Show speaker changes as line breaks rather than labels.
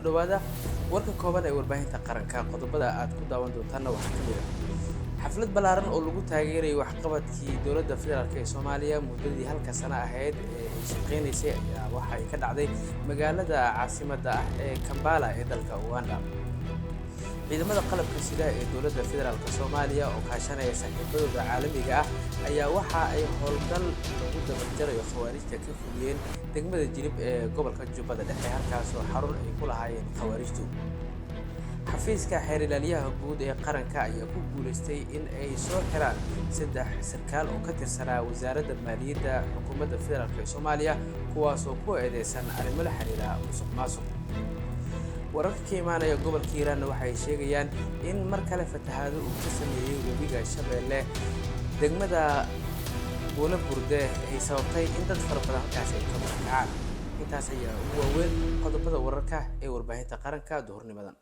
soo dhawaada warka kooban ee warbaahinta qaranka qodobada aad ku daawan doontaan waxaa ka mid ah xaflad ballaaran oo lagu taageerayo waxqabadkii dowladda federaalk ee Soomaaliya muddadii halka sano ahayd ee ay shaqeynaysay ayaa waxa ay ka dhacday magaalada caasimadda ah ee Kampala ee dalka Uganda. ciidamada qalabka sida ee dowladda federaalk Soomaaliya oo kaashanaya saaxiibadooda caalamiga ah ayaa waxa ay howlgal lagu dabajarayo khawaarijta ka fuliyeen degmada Jilib ee gobolka Jubbada Dhexe halkaas oo xarun ay ku lahaayeen khawaarijtu. xafiiska xeer ilaaliyaha guud ee qaranka ayaa ku guuleystay in ay soo xiraan 3 sarkaal oo ka tirsanaa wasaaradda maaliyadda xukuumadda federaalk Soomaaliya kuwaas oo ku eedeysan arrimo la xiriira musuqmaasuq. wararka ka imaanaya gobolka Hiiraan waxay sheegayaan in mar kale fatahaado uu ka sameeyay webiga Shabeelle degmada Buulaburde ay sababtay in dad fara badan halkaas ay ka barakacaan. intaas ayaa ugu waaweyn qodobada wararka ee warbaahinta qaranka duhurnimadan.